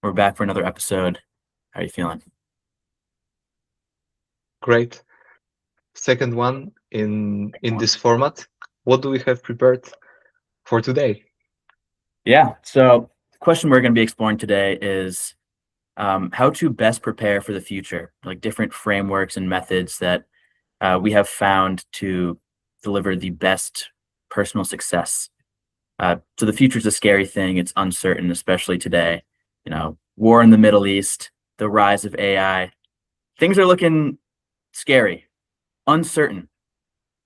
We're back for another episode. How are you feeling? Great. Second one in this format. What do we have prepared for today? Yeah. So the question we're going to be exploring today is how to best prepare for the future, like different frameworks and methods that we have found to deliver the best personal success. So the future is a scary thing. It's uncertain, especially today. War in the Middle East, the rise of AI. Things are looking scary, uncertain.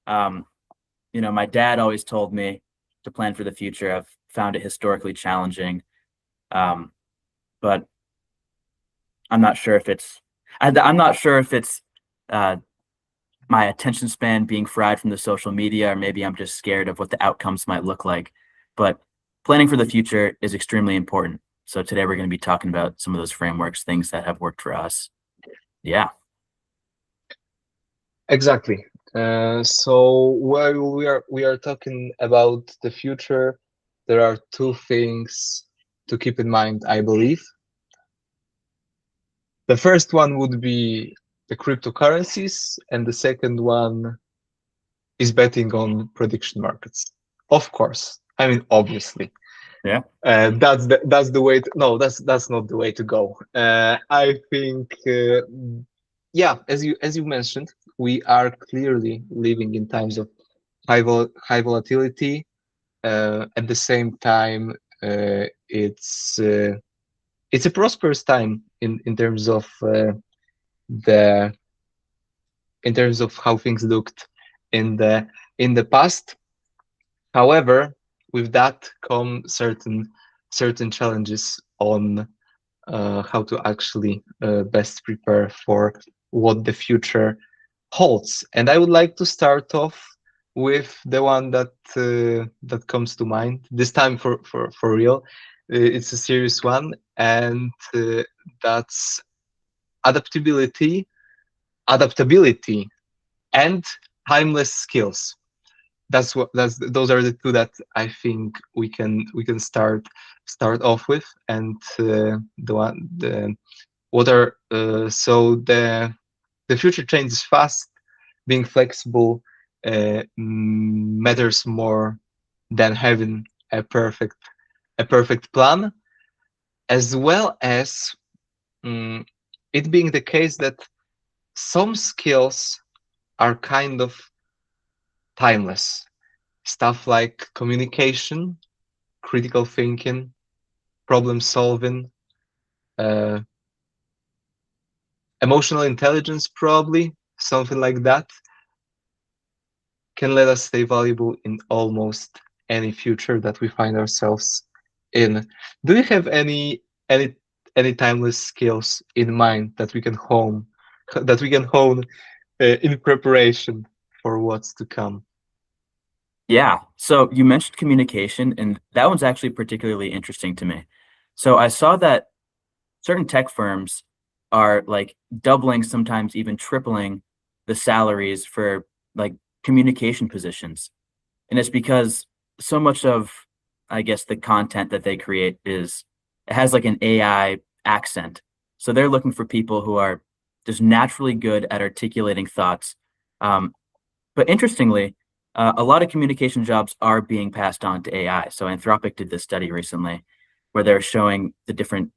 Um, my dad always told me to plan for the future. I've found it historically challenging, but I'm not sure if I'm not sure if it's uh, my attention span being fried from the social media, or maybe I'm just scared of what the outcomes might look like. But planning for the future is extremely important. So today we're going to be talking about some of those frameworks, things that have worked for us. Yeah. Exactly. So while we are talking about the future, there are two things to keep in mind, I believe. The first one would be the cryptocurrencies, and the second one is betting on prediction markets. Of course, I mean obviously. Yeah. That's the way to, no, that's not the way to go. I think yeah, as you mentioned, we are clearly living in times of high volatility. At the same time, it's a prosperous time in terms of the in terms of how things looked in the past. However, with that come certain challenges on how to actually best prepare for what the future holds. And I would like to start off with the one that comes to mind this time for real. It's a serious one, and that's adaptability, adaptability, and timeless skills. That's those are the two that I think we can start off with, and the one the what are so the future changes fast. Being flexible matters more than having a perfect plan, as well as mm, it being the case that some skills are kind of timeless. Stuff like communication, critical thinking, problem solving, uh, emotional intelligence, probably something like that, can let us stay valuable in almost any future that we find ourselves in. Do you have any timeless skills in mind that we can hone in preparation for what's to come? Yeah. So you mentioned communication, and that one's actually particularly interesting to me. So I saw that certain tech firms are like doubling, sometimes even tripling the salaries for like communication positions. And it's because so much of, I guess, the content that they create it has like an AI accent. So they're looking for people who are just naturally good at articulating thoughts. Um, but interestingly, a lot of communication jobs are being passed on to AI. So Anthropic did this study recently where they're showing the different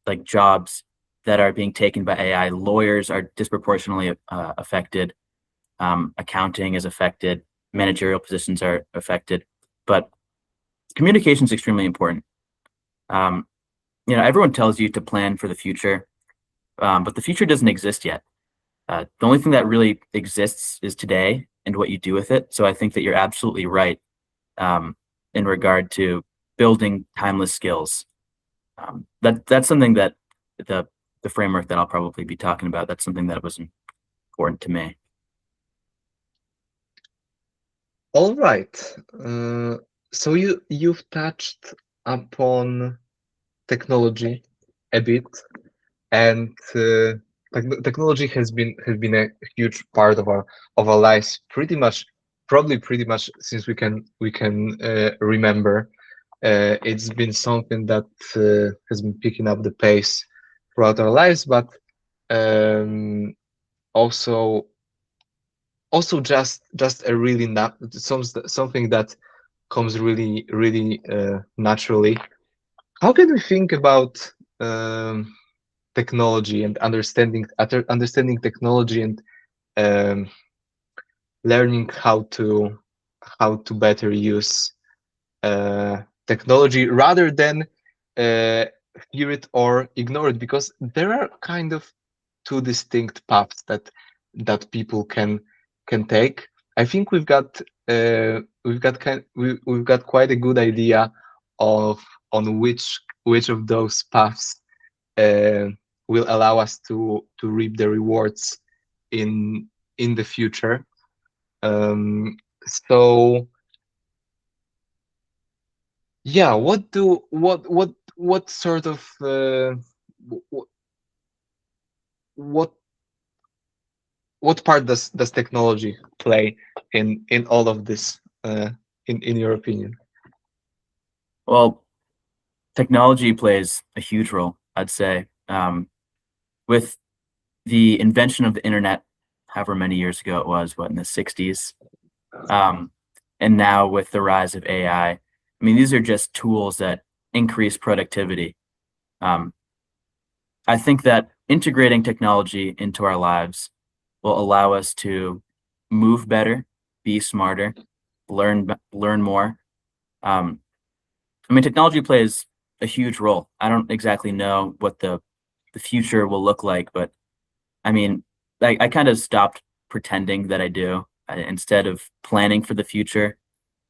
like jobs that are being taken by AI. Lawyers are disproportionately affected. Accounting is affected. Managerial positions are affected. But communication is extremely important. Um, everyone tells you to plan for the future, but the future doesn't exist yet. The only thing that really exists is today and what you do with it. So I think that you're absolutely right in regard to building timeless skills. That's something that the framework that I'll probably be talking about. That's something that was important to me. All right. So you've touched upon technology a bit, and technology has been a huge part of our lives, pretty much, probably pretty much since we can remember. It's been something that has been picking up the pace throughout our lives, but um, also just a really something that comes really naturally. How can we think about um, technology and understanding technology and um, learning how to better use technology rather than uh, fear it or ignore it, because there are kind of two distinct paths that people can take. I think we've got quite a good idea of on which of those paths uh, will allow us to reap the rewards in in the future. Um, so yeah, what sort of what what what part does technology play in all of this in your opinion? Well, technology plays a huge role, I'd say. With the invention of the internet, however many years ago it was, what, in the 60s, um, and now with the rise of AI, I mean, these are just tools that increase productivity. Um, I think that integrating technology into our lives will allow us to move better, be smarter, learn more. Um, I mean, technology plays a huge role. I don't exactly know what the future will look like, but I mean, I kind of stopped pretending that I do. Instead of planning for the future,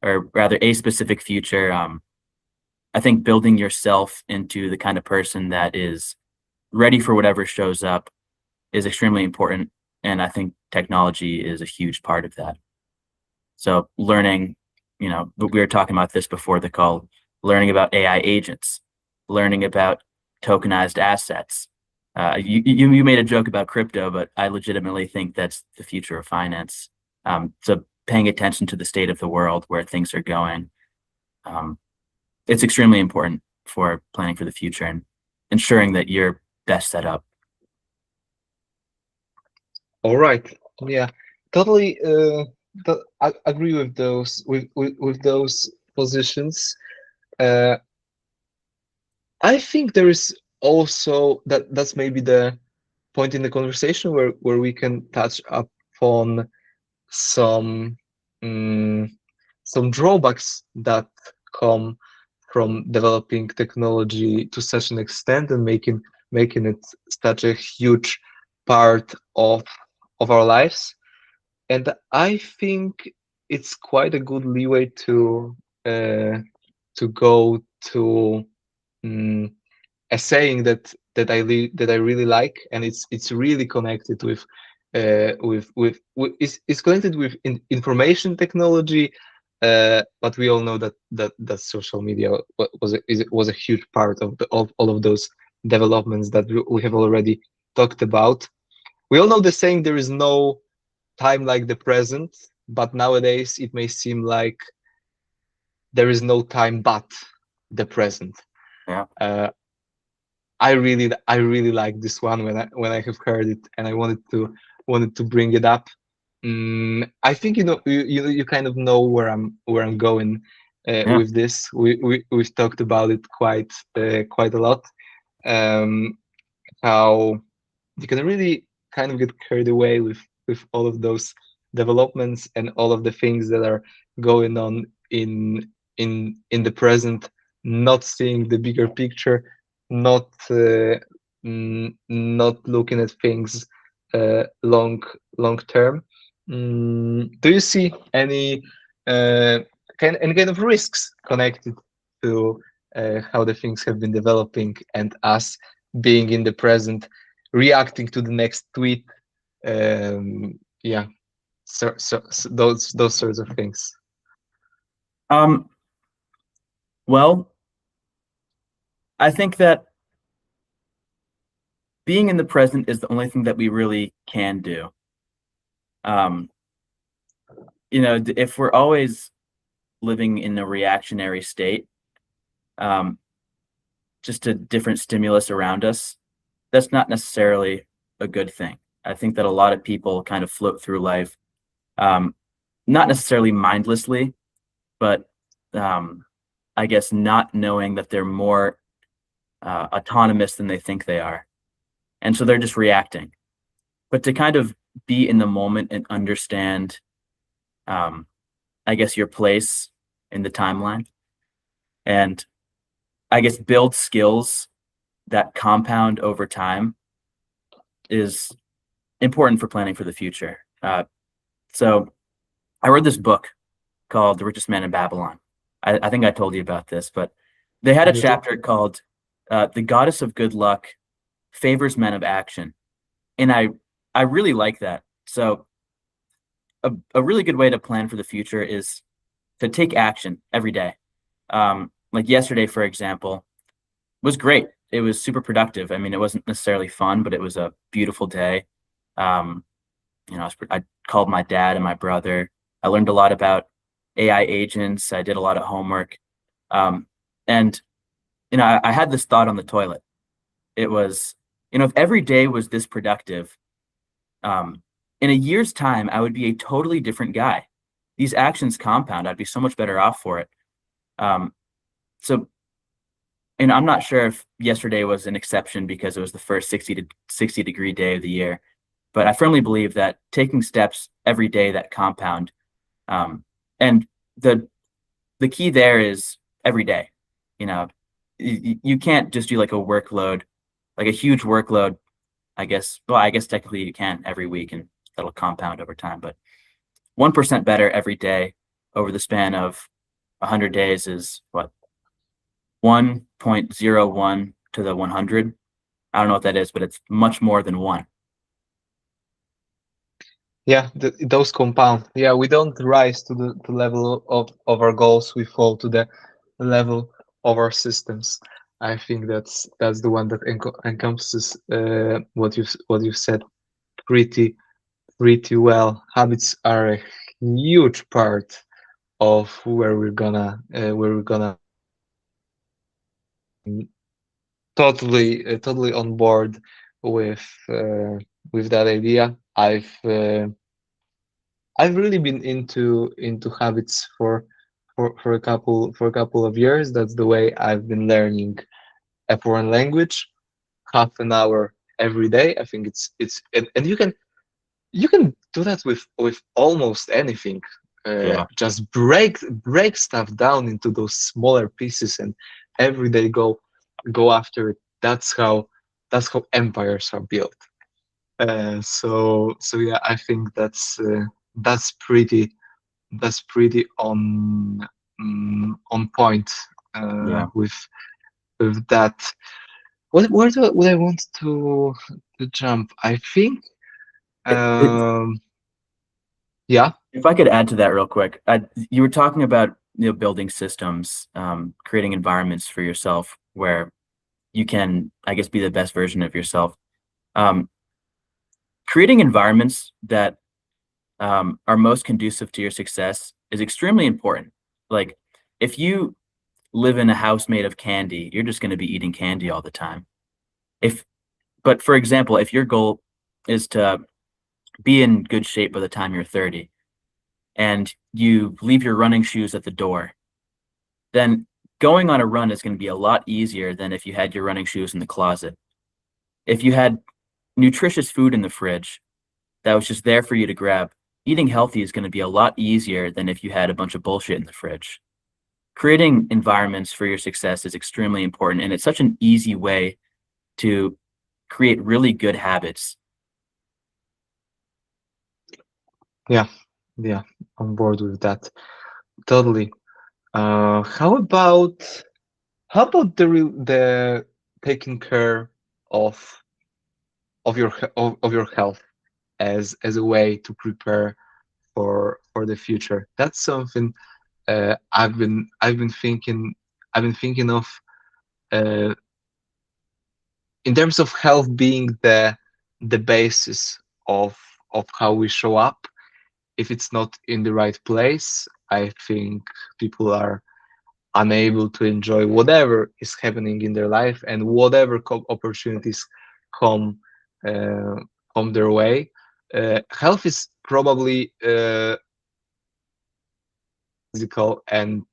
or rather a specific future, I think building yourself into the kind of person that is ready for whatever shows up is extremely important, and I think technology is a huge part of that. So learning, we were talking about this before the call, learning about AI agents, learning about tokenized assets. You made a joke about crypto, but I legitimately think that's the future of finance. So paying attention to the state of the world, where things are going, um, it's extremely important for planning for the future and ensuring that you're best set up. All right, yeah, totally. I agree with with those positions. Uh, I think there is also that's maybe the point in the conversation where we can touch upon some um, some drawbacks that come from developing technology to such an extent and making it such a huge part of our lives. And I think it's quite a good leeway uh, to go to um, a saying that I really like, and it's really connected with it's connected with information technology, but we all know that social media was a huge part of all of those developments that we have already talked about. We all know the saying, there is no time like the present, but nowadays it may seem like there is no time but the present. Yeah, Uh, I really like this one when I have heard it, and I wanted to bring it up. I think you kind of know where I'm going yeah, with this. We've talked about it quite a lot. Um, how you can really kind of get carried away with all of those developments and all of the things that are going on in the present, not seeing the bigger picture, not looking at things long term. Do you see uh, any kind of risks connected to how the things have been developing and us being in the present, reacting to the next tweet? Yeah, so those sorts of things. um, well, I think that being in the present is the only thing that we really can do. Um, if we're always living in a reactionary state, um, just to different stimulus around us, that's not necessarily a good thing. I think that a lot of people kind of float through life, um, not necessarily mindlessly, but um, I guess not knowing that they're more autonomous than they think they are. And so they're just reacting. But to kind of be in the moment and understand, um, I guess, your place in the timeline and I guess build skills that compound over time is important for planning for the future. So I read this book called The Richest Man in Babylon. I think I told you about this, but they had a You did. chapter called The Goddess of Good Luck Favors Men of Action. And I really like that. So a really good way to plan for the future is to take action every day. Like yesterday, for example, was great. It was super productive. I mean, it wasn't necessarily fun, but it was a beautiful day. Um, I called my dad and my brother. I learned a lot about AI agents. I did a lot of homework. Um, and, I had this thought on the toilet. It was, if every day was this productive, um, in a year's time, I would be a totally different guy. These actions compound. I'd be so much better off for it. Um, so, I'm not sure if yesterday was an exception because it was the first 60-degree day of the year, but I firmly believe that taking steps every day that compound, um, and the the key there is every day. You know, you can't just do like a workload, like a huge workload. I guess. Well, I guess technically you can every week, and that'll compound over time. But 1% better every day over the span of 100 days is what 1.01 to the 100. I don't know what that is, but it's much more than one. Yeah, those compound. Yeah, we don't rise to the level of our goals. We fall to the level of our systems. I think that's the one that encompasses what you've said pretty well. Habits are a huge part of where we're gonna totally on board with uh, with that idea. I've really been into habits for a couple of years. That's the way I've been learning a foreign language, half an hour every day. I think and you can do that with almost anything. Yeah, Just break stuff down into those smaller pieces and every day go after it. That's how empires are built. So yeah, I think that's pretty that's pretty on point yeah. with that. Would I want to jump? I think It, um yeah. if I could add to that real quick, you were talking about building systems, creating environments for yourself where you can, I guess, be the best version of yourself. Um, Creating environments that are most conducive to your success is extremely important. Like, if you live in a house made of candy, you're just going to be eating candy all the time. If, but for example, if your goal is to be in good shape by the time you're 30 and you leave your running shoes at the door, then going on a run is going to be a lot easier than if you had your running shoes in the closet. If you had nutritious food in the fridge that was just there for you to grab, eating healthy is going to be a lot easier than if you had a bunch of bullshit in the fridge. Creating environments for your success is extremely important, and it's such an easy way to create really good habits. Yeah, yeah, on board with that. Totally. How about the taking care of of your health as a way to prepare for the future? That's something I've been thinking of uh, in terms of health being the basis of how we show up. If it's not in the right place, I think people are unable to enjoy whatever is happening in their life, and whatever opportunities come uh, come their way. Health is probably physical and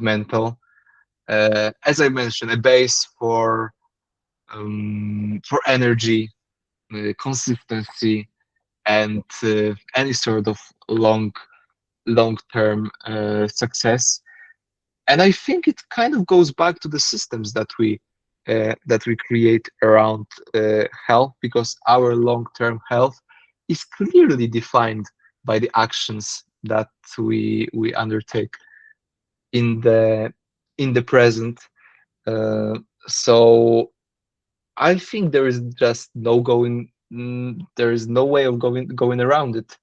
mental. As I mentioned, a base for energy, consistency, and any sort of long term success. And I think it kind of goes back to the systems that we create around health, because our long term health is clearly defined by the actions that we undertake in the present. Uh, so I think there is just there is no way of going around it.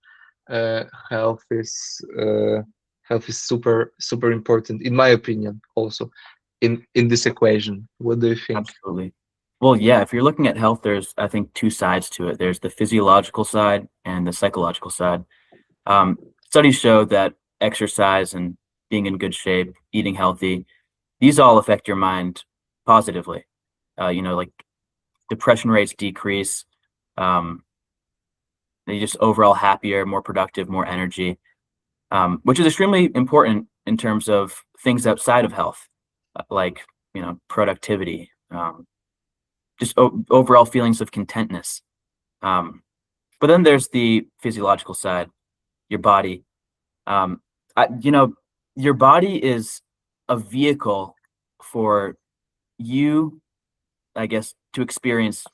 uh, health is uh, Health is super important, in my opinion, also in this equation. What do you think? Absolutely. Well, yeah, if you're looking at health, there's, I think, two sides to it. There's the physiological side and the psychological side. Studies show that exercise and being in good shape, eating healthy, these all affect your mind positively. Like depression rates decrease. Um, you're just overall happier, more productive, more energy, which is extremely important in terms of things outside of health, like productivity, just overall feelings of contentness. Um, but then there's the physiological side, your body. Um, I, you know, your body is a vehicle for you, I guess, to experience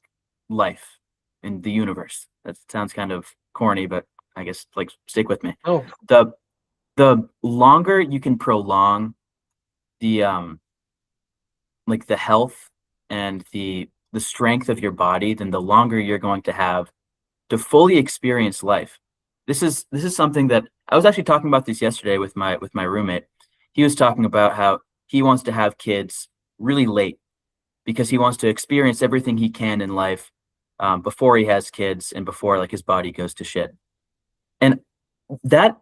life in the universe. That sounds kind of corny, but I guess like stick with me. Oh, The the longer you can prolong the like the health and the strength of your body, then the longer you're going to have to fully experience life. This is something that I was actually talking about this yesterday with my roommate. He was talking about how he wants to have kids really late because he wants to experience everything he can in life before he has kids and before like his body goes to shit. And that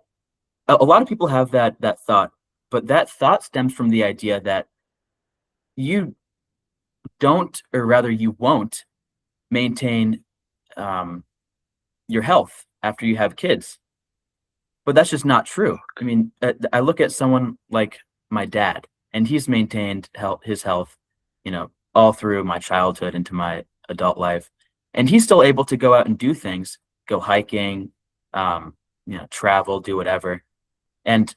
a lot of people have that thought, but that thought stems from the idea that you don't, or rather you won't maintain um, your health after you have kids. But that's just not true. I mean, I look at someone like my dad, and he's maintained his health, all through my childhood into my adult life, and he's still able to go out and do things, go hiking, travel, do whatever. And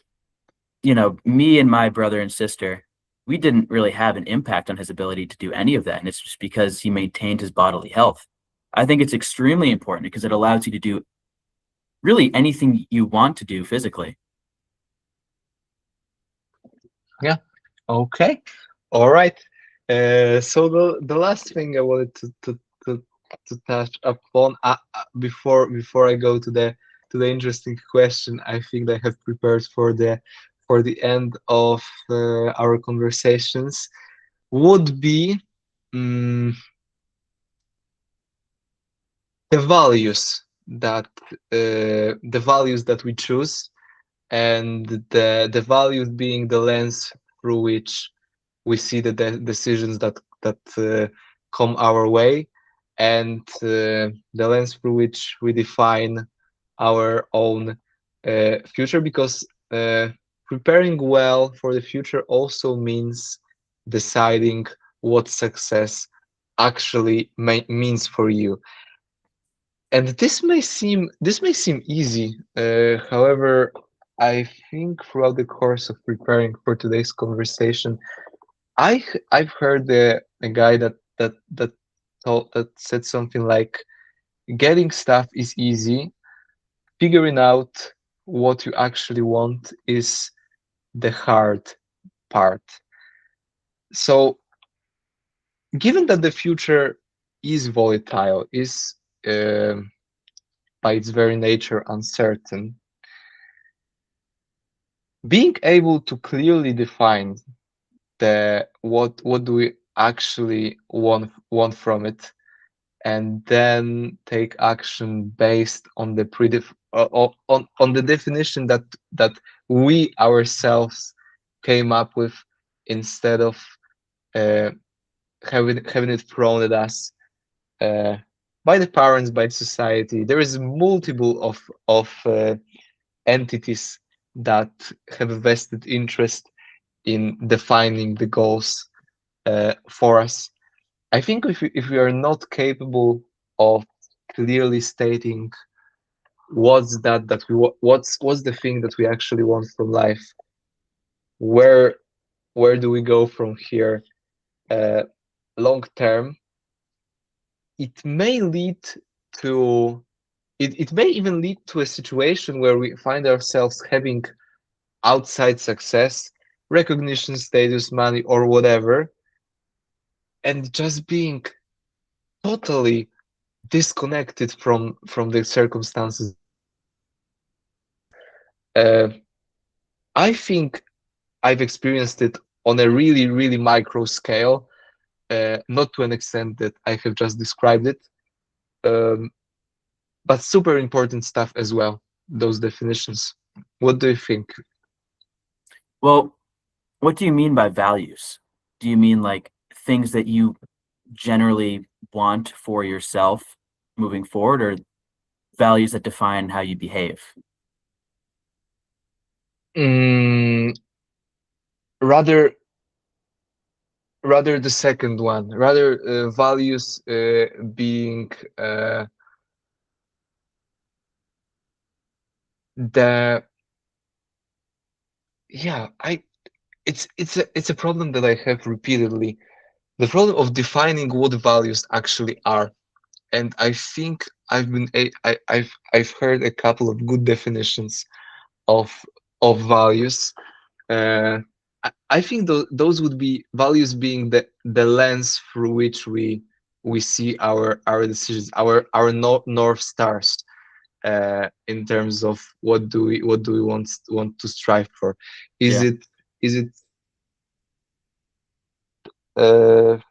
me and my brother and sister, we didn't really have an impact on his ability to do any of that, and it's just because he maintained his bodily health. I think it's extremely important because it allows you to do really anything you want to do physically. yeah. Okay. All right. So the last thing I wanted to touch upon, before I go to the interesting question I think I have prepared for the end of our conversations, would be um, the values the values that we choose, and the values being the lens through which we see the decisions that come our way, and the lens through which we define our own future, because preparing well for the future also means deciding what success actually means for you. And this may seem easy. However, I think throughout the course of preparing for today's conversation, I've heard a guy that said something like, getting stuff is easy, figuring out what you actually want is the hard part. So given that the future is volatile, is by its very nature uncertain, being able to clearly define the what do we actually want from it, and then take action based on the on the definition that we ourselves came up with, instead of uh, having it thrown at us uh, by the parents, by society. There is multiple of entities that have a vested interest in defining the goals for us. I think if we are not capable of clearly stating what's the thing that we actually want from life, where where do we go from here uh, long term, it may lead to it may even lead to a situation where we find ourselves having outside success, recognition, status, money, or whatever, and just being totally disconnected from the circumstances that we live in. I think I've experienced it on a really, really micro scale, not to an extent that I have just described it, um, but super important stuff as well, those definitions. What do you think? Well, what do you mean by values? Do you mean like things that you generally want for yourself moving forward, or values that define how you behave? Mm, rather, rather the second one, rather values being the yeah, I it's a problem that I have repeatedly. The problem of defining what values actually are. And I think I've heard a couple of good definitions of values. Uh, I think those would be values being the lens through which we see our decisions, our north stars in terms of what do we want to strive for. Is Yeah, it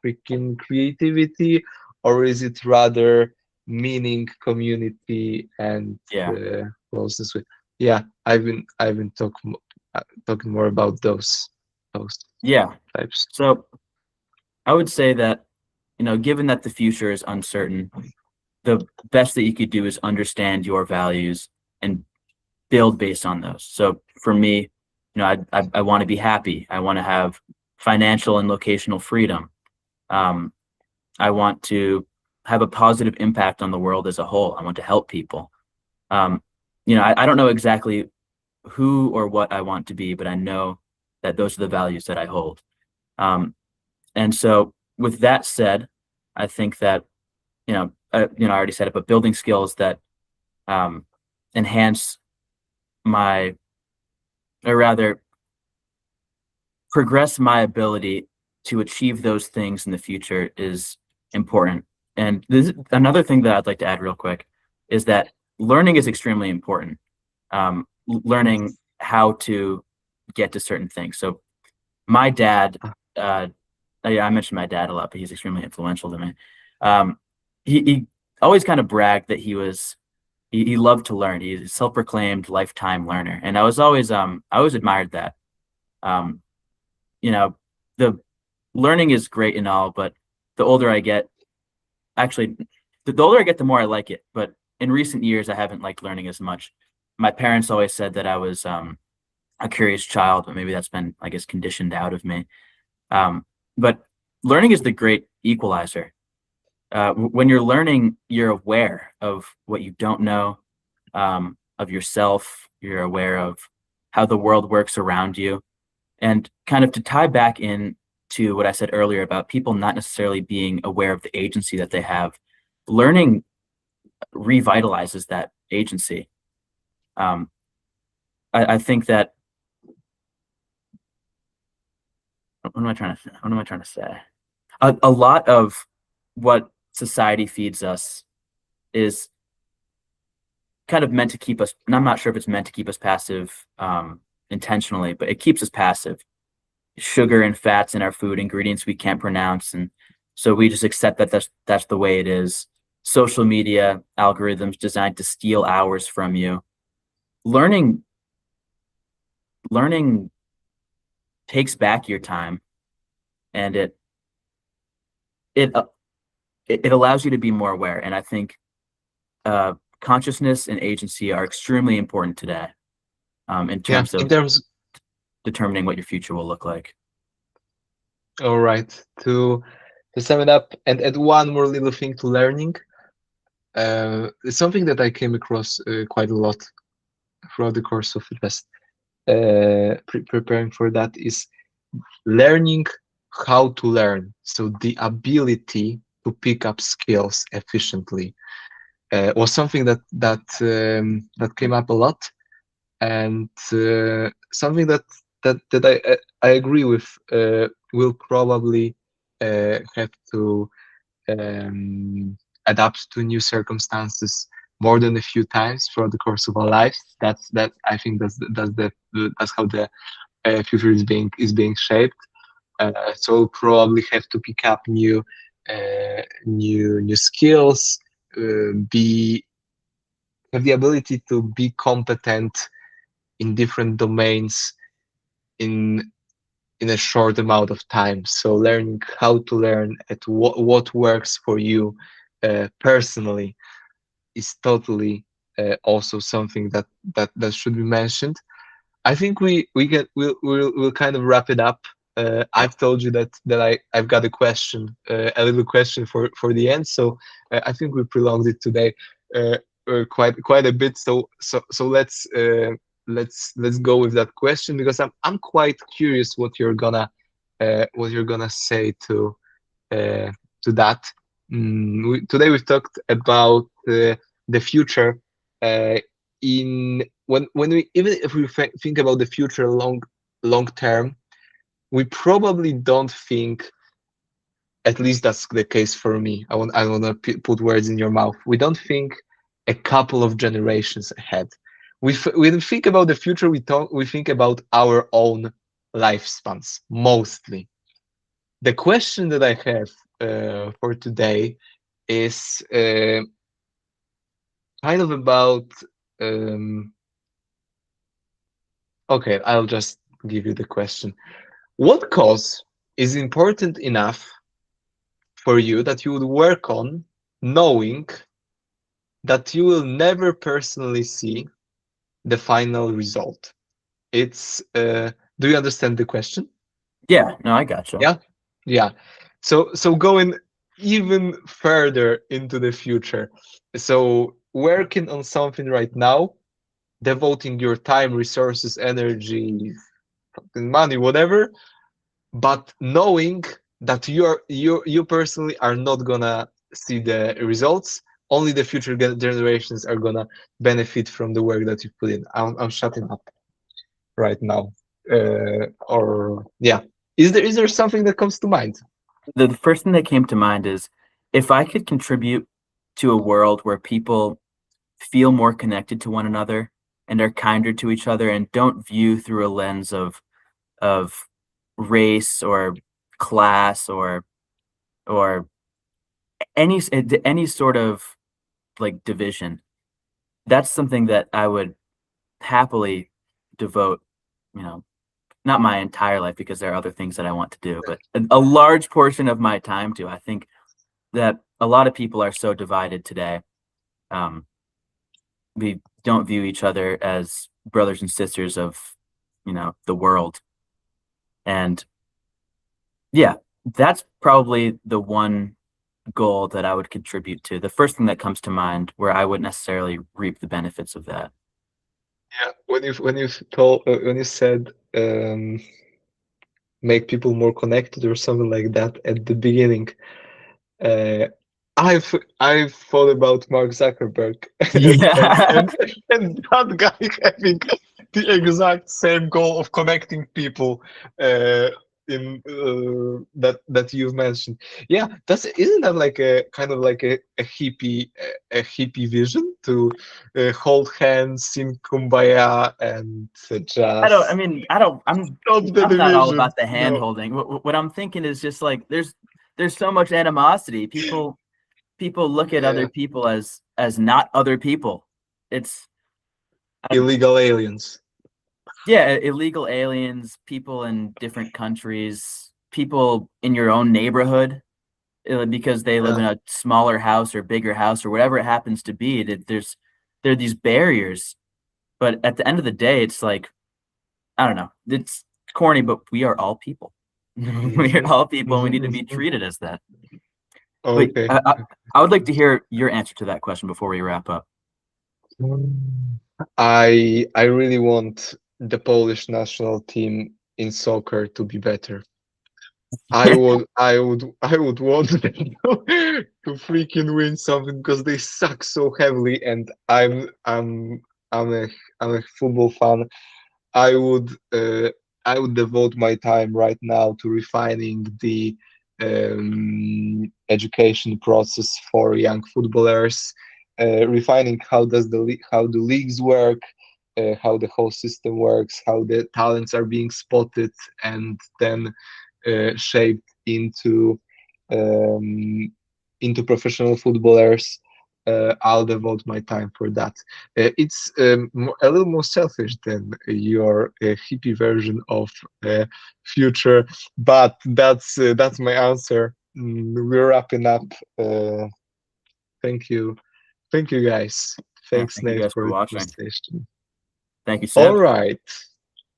freaking creativity, or is it rather meaning, community, and yeah, closeness with? Yeah, I've been talking more about those yeah. types. So I would say that, given that the future is uncertain, the best that you could do is understand your values and build based on those. So for me, I want to be happy. I want to have financial and locational freedom. Um, I want to have a positive impact on the world as a whole. I want to help people. Um, I don't know exactly who or what I want to be, but I know that those are the values that I hold. Um, and so, with that said, I think that I already said it, but building skills that um, enhance my, or rather, progress my ability to achieve those things in the future is important. And this another thing that I'd like to add real quick is that learning is extremely important. Learning how to get to certain things. So my dad, uh, I mentioned my dad a lot, but he's extremely influential to me. Um, he always kind of bragged that he loved to learn. He's a self-proclaimed lifetime learner, and I always admired that. Um, you know, the learning is great and all, but the older I get, actually, the older I get, the more I like it. But in recent years, I haven't liked learning as much. My parents always said that I was a curious child, but maybe that's been, I guess, conditioned out of me. But learning is the great equalizer. When you're learning, you're aware of what you don't know, of yourself. You're aware of how the world works around you. And kind of to tie back in to what I said earlier about people not necessarily being aware of the agency that they have, learning revitalizes that agency. Um, I think that what am I trying to say? A lot of what society feeds us is kind of meant to keep us, and I'm not sure if it's meant to keep us passive intentionally, but it keeps us passive. Sugar and fats in our food, ingredients we can't pronounce, and so we just accept that that's the way it is. Social media algorithms designed to steal hours from you. Learning learning takes back your time. and it uh, it allows you to be more aware. And I think consciousness and agency are extremely important today, in Yeah, terms in of terms, determining what your future will look like. all right, to sum it up and add one more little thing to learning, it's something that I came across quite a lot throughout the course of just preparing for that is learning how to learn. So the ability to pick up skills efficiently was something that came up a lot, and something that I agree with. Will probably have to adapt to new circumstances more than a few times throughout the course of our lives. That I think that's how the future is being shaped. So we'll probably have to pick up new skills, be have the ability to be competent in different domains in in a short amount of time. So learning how to learn at what works for you personally is totally also something that should be mentioned. I think we'll kind of wrap it up. I've told you I've got a little question for the end. So I think we prolonged it today quite a bit. So let's go with that question, because I'm quite curious what you're gonna say uh, to that. Today we've talked about the future. Uh, in when we even if we think about the future long term, we probably don't think. At least that's the case for me. I want to put words in your mouth. We don't think a couple of generations ahead. When we think about the future, we think about our own lifespans mostly. The question that I have for today is kind of about. Um, okay, I'll just give you the question. What cause is important enough for you that you would work on, knowing that you will never personally see the final result? It's do you understand the question? Yeah, no, I gotcha. Yeah, yeah. So going even further into the future. So working on something right now, devoting your time, resources, energy, fucking money, whatever, but knowing that you personally are not gonna see the results. Only the future generations are gonna benefit from the work that you put in. I'm shutting up right now. Or yeah, is there something that comes to mind? The first thing that came to mind is, if I could contribute to a world where people feel more connected to one another and are kinder to each other and don't view through a lens of race or class or any sort of like division, that's something that I would happily devote, you know, not my entire life, because there are other things that I want to do, but a large portion of my time to. I think that a lot of people are so divided today. Um, we don't view each other as brothers and sisters of, the world. And yeah, that's probably the one goal that I would contribute to. The first thing that comes to mind where I wouldn't necessarily reap the benefits of that. Yeah, when you said make people more connected or something like that at the beginning, uh, I've thought about Mark Zuckerberg Yeah. and that guy having the exact same goal of connecting people in that you've mentioned. Yeah, that's isn't that like a kind of like a hippie vision to hold hands, sing kumbaya, and I don't I just mean, I don't stop the I'm not all division. about the hand No, holding. What I'm thinking is just like there's so much animosity. People look at other yeah, people as not other people. It's I, illegal aliens. yeah, illegal aliens, people in different countries. people in your own neighborhood because they live Yeah. in a smaller house or bigger house or whatever it happens to be. That there are these barriers, but at the end of the day, it's like I don't know. It's corny, but we are all people. We are all people, and we need to be treated as that. Wait, Okay. I would like to hear your answer to that question before we wrap up. I really want the Polish national team in soccer to be better. I would want them to freaking win something because they suck so heavily, and I'm a I'm a football fan. I would uh, I would devote my time right now to refining the education process for young footballers, refining how the leagues work, how the whole system works, how the talents are being spotted, and then shaped um, into professional footballers. I'll devote my time for that. It's a little more selfish than your hippie version of future, but that's my answer. We're wrapping up. Thank you, thank you guys. Yeah, Thanks, thank you Nate, guys for for the watching. conversation. Thank you, All Seb. right.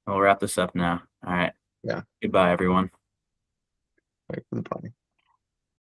We'll wrap this up now. All right. Yeah. Goodbye, everyone. Right, goodbye.